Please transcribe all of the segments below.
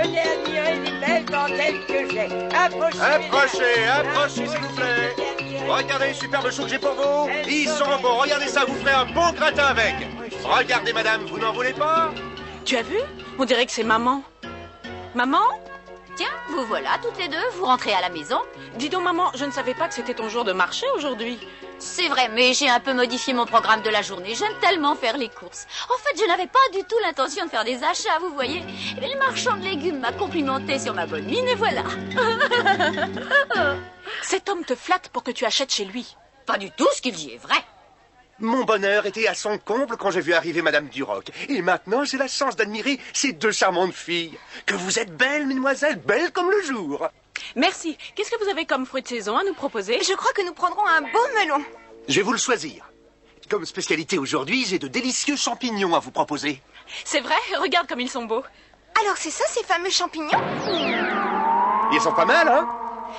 Venez admirer les belles dentelles que j'ai. Approchez, s'il vous plaît. Regardez les superbes choux que j'ai pour vous. Ils sont bons. Regardez ça, vous ferez un bon gratin avec. Regardez, madame, vous n'en voulez pas? Tu as vu? On dirait que c'est maman. Maman? Tiens, vous voilà toutes les deux, vous rentrez à la maison. Dis donc, maman, je ne savais pas que c'était ton jour de marché aujourd'hui. C'est vrai, mais j'ai un peu modifié mon programme de la journée. J'aime tellement faire les courses. En fait, je n'avais pas du tout l'intention de faire des achats, vous voyez. Mais le marchand de légumes m'a complimenté sur ma bonne mine et voilà. Cet homme te flatte pour que tu achètes chez lui. Pas du tout, ce qu'il dit est vrai. Mon bonheur était à son comble quand j'ai vu arriver Madame Duroc. Et maintenant, j'ai la chance d'admirer ces deux charmantes filles. Que vous êtes belles, mesdemoiselles, belles comme le jour. Merci. Qu'est-ce que vous avez comme fruit de saison à nous proposer? Je crois que nous prendrons un beau melon. Je vais vous le choisir. Comme spécialité aujourd'hui, j'ai de délicieux champignons à vous proposer. C'est vrai? Regarde comme ils sont beaux. Alors c'est ça, ces fameux champignons? Ils sont pas mal, hein?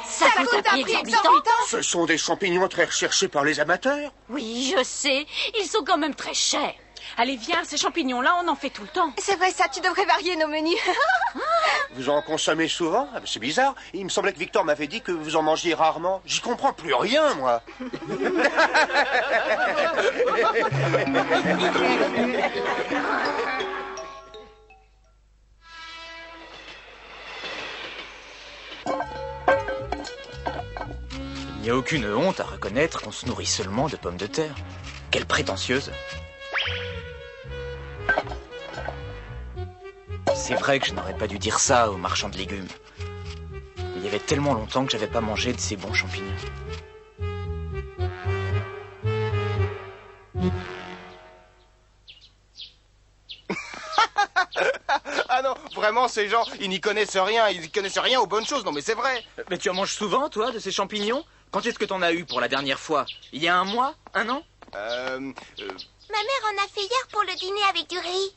Ça coûte un prix exorbitant. Ce sont des champignons très recherchés par les amateurs. Oui, je sais. Ils sont quand même très chers. Allez, viens, ces champignons-là, on en fait tout le temps. C'est vrai ça, tu devrais varier nos menus. Vous en consommez souvent? Ah, c'est bizarre. Il me semblait que Victor m'avait dit que vous en mangiez rarement. J'y comprends plus rien, moi. Il n'y a aucune honte à reconnaître qu'on se nourrit seulement de pommes de terre. Quelle prétentieuse! C'est vrai que je n'aurais pas dû dire ça aux marchands de légumes. Il y avait tellement longtemps que j'avais pas mangé de ces bons champignons. Ah non, vraiment, ces gens, ils n'y connaissent rien. Ils n'y connaissent rien aux bonnes choses. Non, mais c'est vrai. Mais tu en manges souvent, toi, de ces champignons? Quand est-ce que t'en as eu pour la dernière fois? Il y a un mois? Un an? Ma mère en a fait hier pour le dîner avec du riz.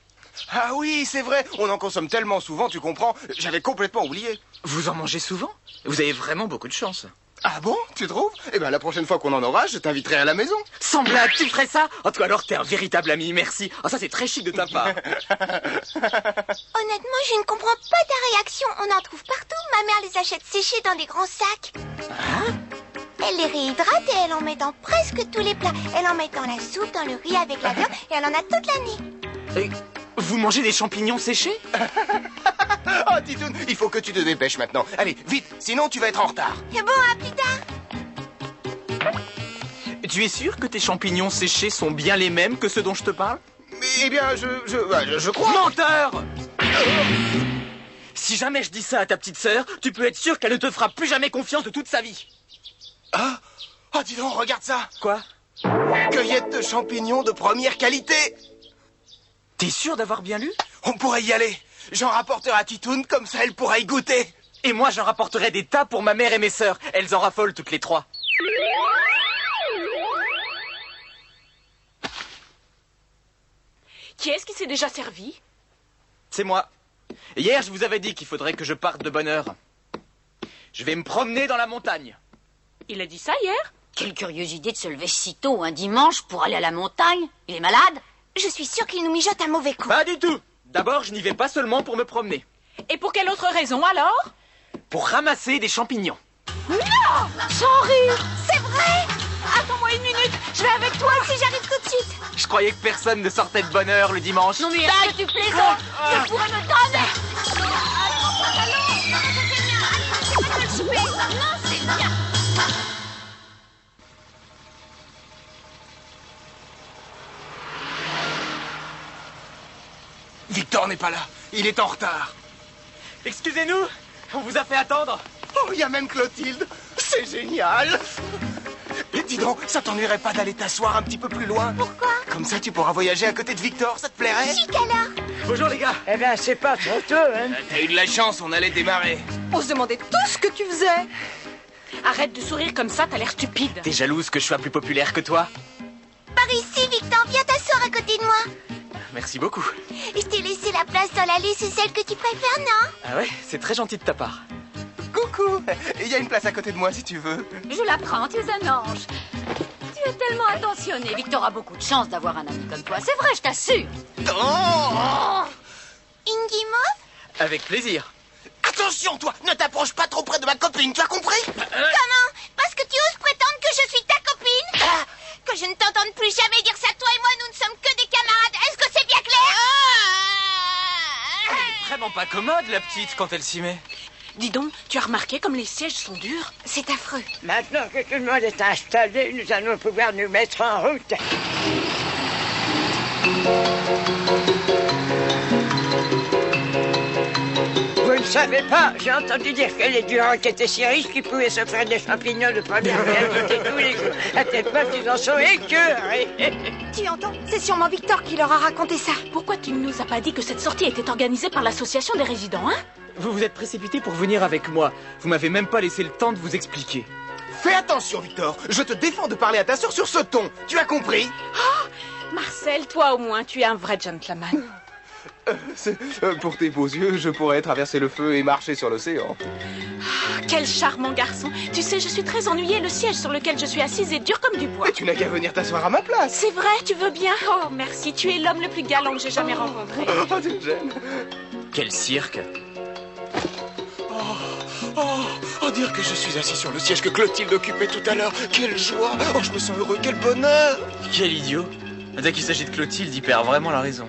Ah oui, c'est vrai. On en consomme tellement souvent, tu comprends. J'avais complètement oublié. Vous en mangez souvent? Vous avez vraiment beaucoup de chance. Ah bon, tu trouves? Eh ben, la prochaine fois qu'on en aura, je t'inviterai à la maison. Sans blague, tu ferais ça? Oh, toi alors, t'es un véritable ami, merci. Oh, ça, c'est très chic de ta part. Honnêtement, je ne comprends pas ta réaction. On en trouve partout. Ma mère les achète séchés dans des grands sacs. Elle les réhydrate et elle en met dans presque tous les plats. Elle en met dans la soupe, dans le riz avec la viande et elle en a toute l'année. Et vous mangez des champignons séchés? Oh, Titoune, il faut que tu te dépêches maintenant. Allez, vite, sinon tu vas être en retard. C'est bon, à plus tard. Tu es sûr que tes champignons séchés sont bien les mêmes que ceux dont je te parle? Eh bien, je crois. Menteur! Si jamais je dis ça à ta petite sœur, tu peux être sûr qu'elle ne te fera plus jamais confiance de toute sa vie. Ah, oh, dis donc, regarde ça. Quoi? Cueillette de champignons de première qualité. T'es sûr d'avoir bien lu? On pourrait y aller. J'en rapporterai à Titoune, comme ça elle pourra y goûter. Et moi, j'en rapporterai des tas pour ma mère et mes sœurs. Elles en raffolent toutes les trois. Qui est-ce qui s'est déjà servi? C'est moi. Hier, je vous avais dit qu'il faudrait que je parte de bonne heure. Je vais me promener dans la montagne. Il a dit ça hier? Quelle curieuse idée de se lever si tôt un dimanche pour aller à la montagne. Il est malade? Je suis sûre qu'il nous mijote un mauvais coup. Pas du tout. D'abord, je n'y vais pas seulement pour me promener. Et pour quelle autre raison alors? Pour ramasser des champignons. Non! Sans rire! C'est vrai! Attends-moi une minute, je vais avec toi si j'arrive tout de suite. Je croyais que personne ne sortait de bonne heure le dimanche. Non mais est-ce que tu plaisantes? Je pourrais me donner. Allez, mon pantalon! Non, c'est bien! Allez, on va le souper! Non, c'est bien! Victor n'est pas là. Il est en retard. Excusez-nous, on vous a fait attendre. Oh, il y a même Clotilde. C'est génial. Et dis donc, ça t'ennuierait pas d'aller t'asseoir un petit peu plus loin? Pourquoi? Comme ça, tu pourras voyager à côté de Victor, ça te plairait? Chic alors! Bonjour les gars. Eh bien, c'est pas trop tôt, hein? T'as eu de la chance, on allait démarrer. On se demandait tout ce que tu faisais. Arrête de sourire comme ça, t'as l'air stupide. T'es jalouse que je sois plus populaire que toi? Par ici, Victor, viens t'asseoir à côté de moi. Merci beaucoup. Je t'ai laissé la place dans l'allée, c'est celle que tu préfères, non? Ah ouais, c'est très gentil de ta part. Coucou. Il y a une place à côté de moi si tu veux. Je la prends, tu es un ange. Tu es tellement attentionné. Victor a beaucoup de chance d'avoir un ami comme toi. C'est vrai, je t'assure. Oh, Ingimov? Avec plaisir. Attention, toi, ne t'approche pas trop près de ma copine, tu as compris? Comment? Parce que tu oses prétendre que je suis ta copine? Que je ne t'entende plus jamais dire ça, toi et moi, nous ne sommes que des camarades. Est-ce que c'est bien clair? Elle est vraiment pas commode, la petite, quand elle s'y met. Dis donc, tu as remarqué comme les sièges sont durs? C'est affreux. Maintenant que tout le monde est installé, nous allons pouvoir nous mettre en route. Vous ne savez pas, j'ai entendu dire que les Duroc étaient si riches qu'ils pouvaient s'offrir des champignons de première qualité tous les jours. À telle preuve qu'ils en sont écœurés. Tu entends? C'est sûrement Victor qui leur a raconté ça. Pourquoi tu ne nous as pas dit que cette sortie était organisée par l'association des résidents, hein? Vous vous êtes précipité pour venir avec moi. Vous m'avez même pas laissé le temps de vous expliquer. Fais attention, Victor. Je te défends de parler à ta sœur sur ce ton. Tu as compris? Marcel, toi au moins, tu es un vrai gentleman. Pour tes beaux yeux, je pourrais traverser le feu et marcher sur l'océan. Quel charmant garçon. Tu sais, je suis très ennuyée. Le siège sur lequel je suis assise est dur comme du bois. Mais tu n'as qu'à venir t'asseoir à ma place. C'est vrai, tu veux bien? Oh, merci. Tu es l'homme le plus galant que j'ai jamais rencontré. Oh, tu me gênes. Quel cirque. Dire que je suis assis sur le siège que Clotilde occupait tout à l'heure. Quelle joie. Oh, je me sens heureux, quel bonheur. Quel idiot. Dès qu'il s'agit de Clotilde, il perd vraiment la raison.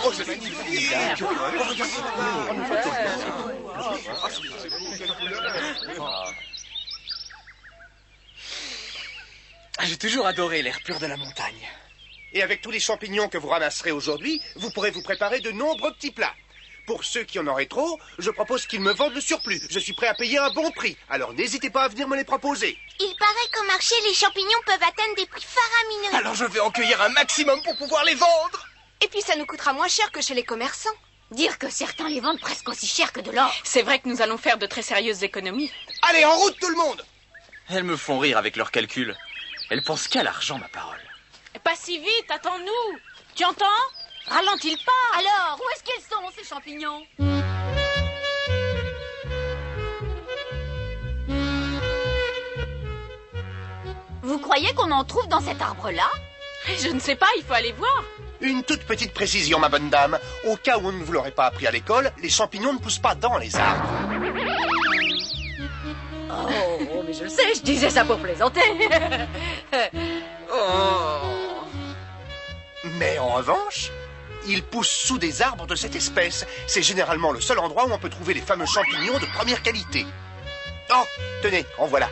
Oh, c'est magnifique. J'ai toujours adoré l'air pur de la montagne. Et avec tous les champignons que vous ramasserez aujourd'hui, vous pourrez vous préparer de nombreux petits plats. Pour ceux qui en auraient trop, je propose qu'ils me vendent le surplus. Je suis prêt à payer un bon prix. Alors n'hésitez pas à venir me les proposer. Il paraît qu'au marché, les champignons peuvent atteindre des prix faramineux. Alors je vais en cueillir un maximum pour pouvoir les vendre. Et puis ça nous coûtera moins cher que chez les commerçants. Dire que certains les vendent presque aussi cher que de l'or. C'est vrai que nous allons faire de très sérieuses économies. Allez, en route tout le monde. Elles me font rire avec leurs calculs. Elles pensent qu'à l'argent, ma parole. Pas si vite, attends-nous. Tu entends? Ralentis le pas. Alors, où est-ce qu'ils sont, ces champignons? Vous croyez qu'on en trouve dans cet arbre-là? Je ne sais pas, il faut aller voir. Une toute petite précision, ma bonne dame. Au cas où on ne vous l'aurait pas appris à l'école, les champignons ne poussent pas dans les arbres. Oh, mais je sais, je disais ça pour plaisanter. Mais en revanche, ils poussent sous des arbres de cette espèce. C'est généralement le seul endroit où on peut trouver les fameux champignons de première qualité. Oh, tenez, en voilà.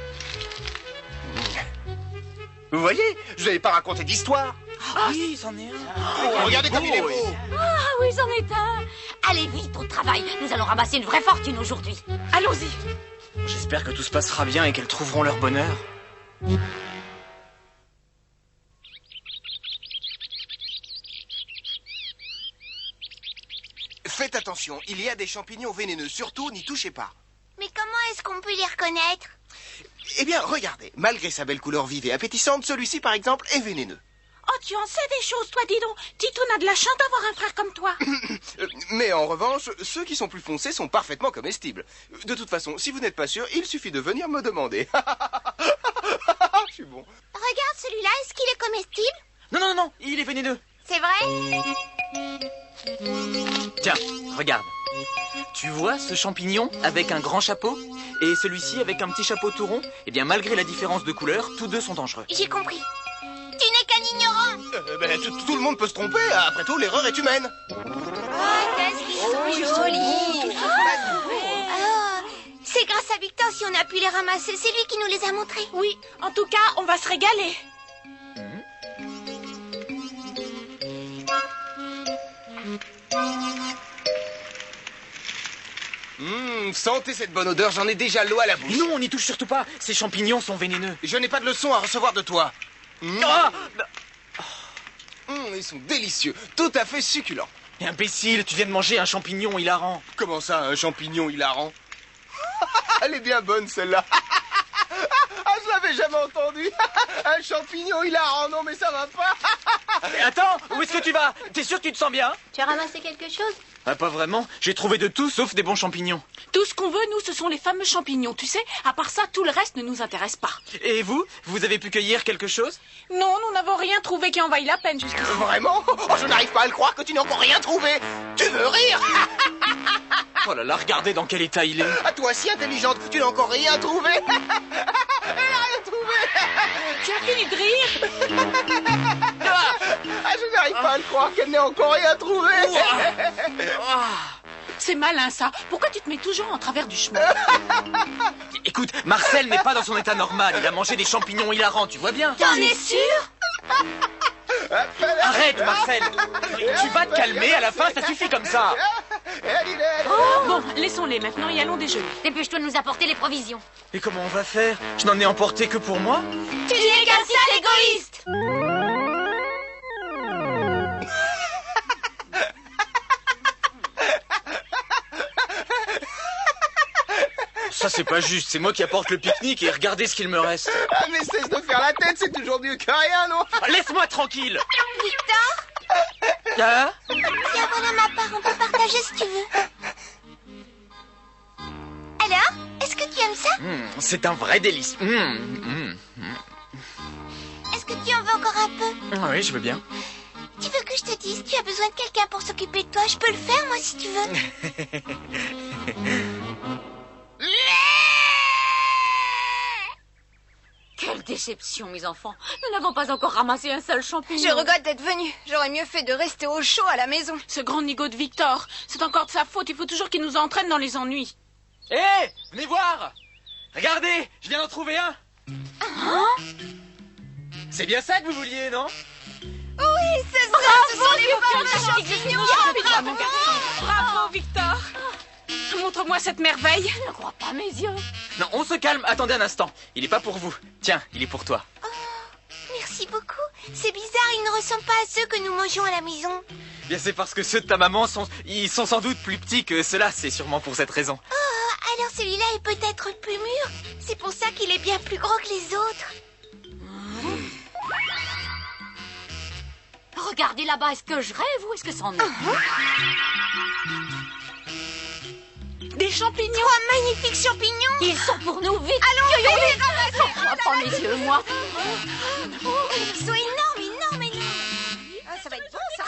Vous voyez, je n'avais pas raconté d'histoire. Oui, c'en est un. Regardez comme il est beau. Ah oui, c'en est un. Allez vite au travail, nous allons ramasser une vraie fortune aujourd'hui. Allons-y. J'espère que tout se passera bien et qu'elles trouveront leur bonheur. Faites attention, il y a des champignons vénéneux. Surtout, n'y touchez pas. Mais comment est-ce qu'on peut les reconnaître? Eh bien, regardez. Malgré sa belle couleur vive et appétissante, celui-ci, par exemple, est vénéneux. Oh, tu en sais des choses, toi, dis donc. Titoun a de la chance d'avoir un frère comme toi. Mais en revanche, ceux qui sont plus foncés sont parfaitement comestibles. De toute façon, si vous n'êtes pas sûr, il suffit de venir me demander. Je suis bon. Regarde celui-là, est-ce qu'il est comestible? Non, non, non, il est vénéneux. C'est vrai? Tiens, regarde. Tu vois ce champignon avec un grand chapeau et celui-ci avec un petit chapeau tout rond? Eh bien, malgré la différence de couleur, tous deux sont dangereux. J'ai compris. Tu n'es qu'un ignorant. Tout le monde peut se tromper. Après tout, l'erreur est humaine. Oh, qu'est-ce qu'ils sont jolis. C'est grâce à Victor si on a pu les ramasser. C'est lui qui nous les a montrés. Oui, en tout cas, on va se régaler. Sentez cette bonne odeur, j'en ai déjà l'eau à la bouche. Non, on n'y touche surtout pas. Ces champignons sont vénéneux. Je n'ai pas de leçon à recevoir de toi. Ah, Ils sont délicieux, tout à fait succulents. imbécile, tu viens de manger un champignon hilarant. Comment ça, un champignon hilarant? Elle est bien bonne, celle-là. Ah, je Vous l'avez jamais entendu? Un champignon hilarant, non mais ça va pas. Attends, où est-ce que tu vas? T'es sûr que tu te sens bien? Tu as ramassé quelque chose? Ah, pas vraiment. J'ai trouvé de tout sauf des bons champignons. Tout ce qu'on veut, nous, ce sont les fameux champignons. Tu sais, à part ça, tout le reste ne nous intéresse pas. Et vous? Vous avez pu cueillir quelque chose? Non, nous n'avons rien trouvé qui en vaille la peine jusqu'ici. Vraiment? Oh, je n'arrive pas à le croire que tu n'as encore rien trouvé. Tu veux rire? Oh là là, regardez dans quel état il est. À toi si intelligente, tu n'as encore rien trouvé. Elle a rien trouvé. Tu as fini de rire? Ah, je n'arrive pas à le croire qu'elle n'ait encore rien trouvé. C'est malin, ça. Pourquoi tu te mets toujours en travers du chemin? Écoute, Marcel n'est pas dans son état normal. Il a mangé des champignons hilarants, tu vois bien. T'en es sûr? Arrête, Marcel. Tu vas te calmer, à la fin, ça suffit comme ça. Bon, laissons-les maintenant et allons déjeuner. Dépêche-toi de nous apporter les provisions. Et comment on va faire? Je n'en ai emporté que pour moi. Tu n'es qu'un sale égoïste! Ça, c'est pas juste. C'est moi qui apporte le pique-nique et regardez ce qu'il me reste. Ah, mais cesse de faire la tête, c'est toujours mieux que rien, non? Laisse-moi tranquille. Victor? Hein? Tiens, voilà ma part, on peut partager si tu veux. Alors, est-ce que tu aimes ça? C'est un vrai délice. Est-ce que tu en veux encore un peu? Oui, je veux bien. Tu veux que je te dise, tu as besoin de quelqu'un pour s'occuper de toi. Je peux le faire, moi, si tu veux. Quelle déception, mes enfants. Nous n'avons pas encore ramassé un seul champignon. Je regrette d'être venue. J'aurais mieux fait de rester au chaud à la maison. Ce grand nigaud de Victor, c'est encore de sa faute. Il faut toujours qu'il nous entraîne dans les ennuis. Hé, venez voir. Regardez, je viens d'en trouver un. C'est bien ça que vous vouliez, non? Oui, c'est ça. Ce sont les fameux champignons. Bravo, mon garçon. Bravo, Victor. Montre-moi cette merveille. Je ne crois pas mes yeux. Non, on se calme. Attendez un instant. Il n'est pas pour vous. Tiens, il est pour toi. Merci beaucoup. C'est bizarre, ils ne ressemblent pas à ceux que nous mangeons à la maison. Bien, c'est parce que ceux de ta maman ils sont sans doute plus petits que ceux-là. C'est sûrement pour cette raison. Oh, alors celui-là est peut-être plus mûr. C'est pour ça qu'il est bien plus gros que les autres. Regardez là-bas, est-ce que je rêve ou est-ce que c'en est? Des champignons. 3 magnifiques champignons. Ils sont pour nous, vite. Allons, Cueillons-les. Je ne crois pas mes yeux, moi. Ils sont énormes, énormes. Ah, ça va être bon, ça.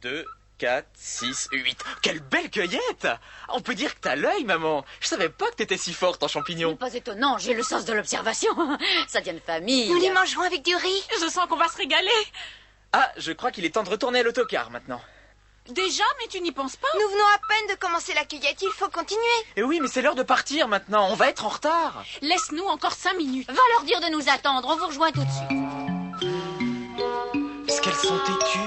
2, 4, 6, 8. Quelle belle cueillette! On peut dire que t'as l'œil, maman. Je savais pas que t'étais si forte en champignons. Pas étonnant, j'ai le sens de l'observation. Ça tient de famille. Nous les mangerons avec du riz. Je sens qu'on va se régaler. Ah, je crois qu'il est temps de retourner à l'autocar maintenant. Déjà, mais tu n'y penses pas? Nous venons à peine de commencer la cueillette. Il faut continuer. Eh oui, mais c'est l'heure de partir maintenant. On va être en retard. Laisse-nous encore 5 minutes. Va leur dire de nous attendre, on vous rejoint tout de suite. Est-ce qu'elles sont têtues?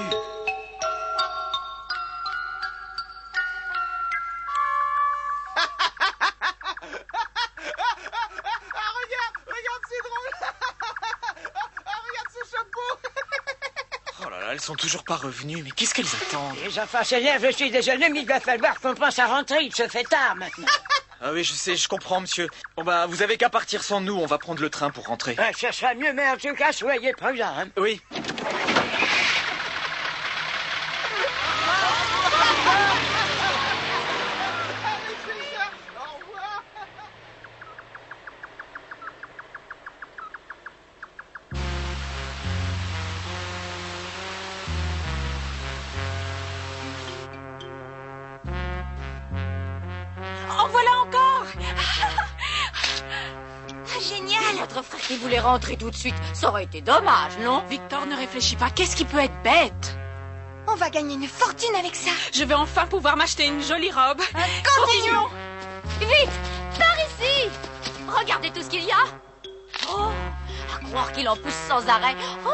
Regarde, c'est drôle. Regarde ce chapeau. Oh là là, elles sont toujours pas revenues. Mais qu'est-ce qu'elles attendent? Les enfants s'énervent, je suis désolé, mais il va falloir qu'on pense à rentrer. Il se fait tard maintenant. Ah oui, je sais, je comprends, monsieur. Bon bah, vous avez qu'à partir sans nous. On va prendre le train pour rentrer. Ouais, ça sera mieux, mais en tout cas, soyez prudents. Hein. Oui. En voilà encore. Ah, génial. Votre frère qui voulait rentrer tout de suite, ça aurait été dommage, non? Victor, ne réfléchis pas. Qu'est-ce qui peut être bête? On va gagner une fortune avec ça. Je vais enfin pouvoir m'acheter une jolie robe. Continuons. Vite, par ici. Regardez tout ce qu'il y a. Oh, à croire qu'il en pousse sans arrêt. Oh,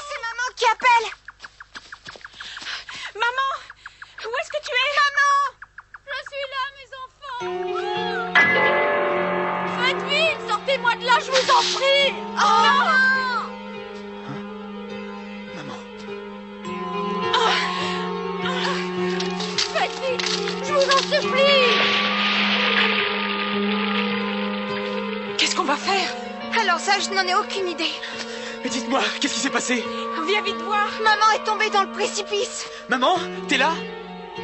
C'est maman qui appelle. Maman, où est-ce que tu es? je suis là, mes enfants. Faites vite, sortez-moi de là, je vous en prie. Oh, Maman, Alors ça, je n'en ai aucune idée. Mais dites-moi, qu'est-ce qui s'est passé? Viens vite voir. Maman est tombée dans le précipice. Maman, t'es là?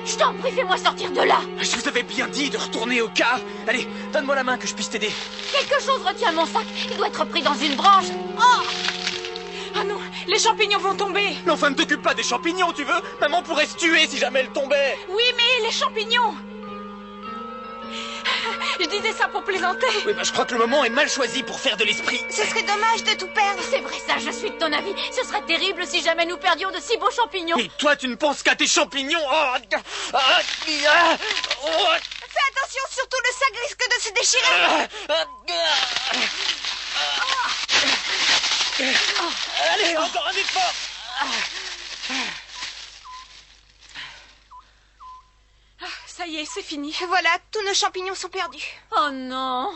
Je t'en prie, fais-moi sortir de là. Je vous avais bien dit de retourner au cave. Allez, donne-moi la main que je puisse t'aider. Quelque chose retient mon sac. Il doit être pris dans une branche. Oh! Ah non, les champignons vont tomber. Mais enfin, ne t'occupe pas des champignons, tu veux? Maman pourrait se tuer si jamais elle tombait. Oui, mais les champignons. Je disais ça pour plaisanter. Oui, bah je crois que le moment est mal choisi pour faire de l'esprit. Ce serait dommage de tout perdre. C'est vrai ça, je suis de ton avis. Ce serait terrible si jamais nous perdions de si beaux champignons. Et toi, tu ne penses qu'à tes champignons? Fais attention, surtout le sac risque de se déchirer. Allez, encore un effort. Ça y est, c'est fini. Voilà, tous nos champignons sont perdus. Oh non.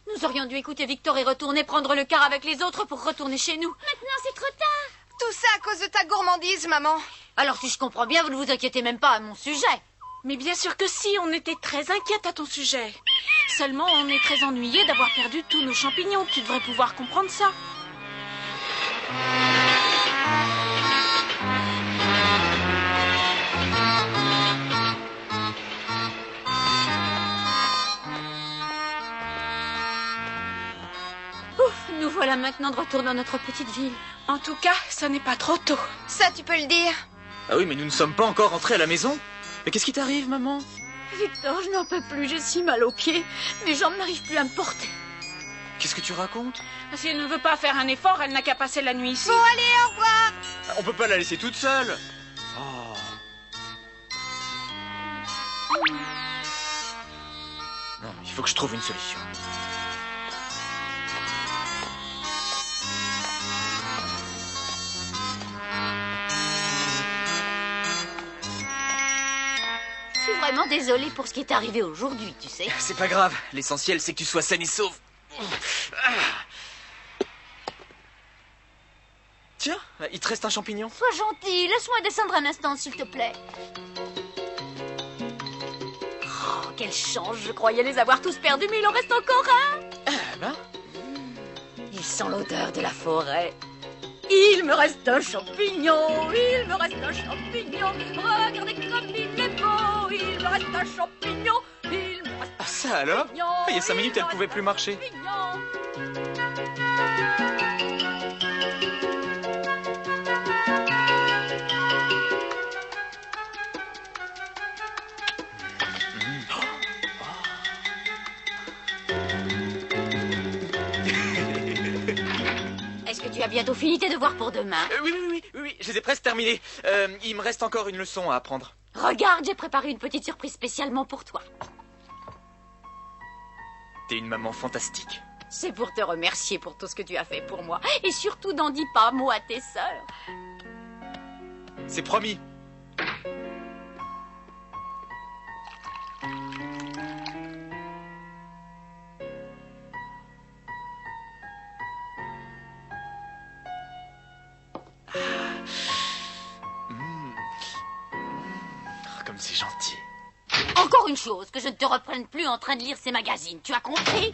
Nous aurions dû écouter Victor et retourner prendre le car avec les autres pour retourner chez nous. Maintenant, c'est trop tard. Tout ça à cause de ta gourmandise, maman. Alors si je comprends bien, vous ne vous inquiétez même pas à mon sujet. Mais bien sûr que si, on était très inquiète à ton sujet. Seulement, on est très ennuyés d'avoir perdu tous nos champignons. Tu devrais pouvoir comprendre ça. Ouf, nous voilà maintenant de retour dans notre petite ville. En tout cas, ça n'est pas trop tôt. Ça, tu peux le dire. Ah oui, mais nous ne sommes pas encore rentrés à la maison. Mais qu'est-ce qui t'arrive, maman? Victor, je n'en peux plus, j'ai si mal aux pieds. Mes jambes n'arrivent plus à me porter. Qu'est-ce que tu racontes? Si elle ne veut pas faire un effort, elle n'a qu'à passer la nuit ici. Bon, allez, au revoir. On peut pas la laisser toute seule. Oh. Non, il faut que je trouve une solution. Je suis vraiment désolée pour ce qui est arrivé aujourd'hui, tu sais. C'est pas grave, l'essentiel c'est que tu sois saine et sauve. Tiens, il te reste un champignon. Sois gentil, laisse-moi descendre un instant, s'il te plaît. Oh, quelle chance, je croyais les avoir tous perdus, mais il en reste encore un. Ah ben. Il sent l'odeur de la forêt. Il me reste un champignon, il me reste un champignon. Regardez comme il est beau, il me reste un champignon, il me reste un Ah ça alors? Ah, il y a 5 minutes elle pouvait plus marcher. Est-ce que tu as bientôt fini tes devoirs pour demain? Oui, je les ai presque terminés. Il me reste encore une leçon à apprendre. Regarde, j'ai préparé une petite surprise spécialement pour toi. T'es une maman fantastique. C'est pour te remercier pour tout ce que tu as fait pour moi. Et surtout, n'en dis pas un mot à tes sœurs. C'est promis. Comme c'est gentil. Encore une chose, que je ne te reprenne plus en train de lire ces magazines. Tu as compris?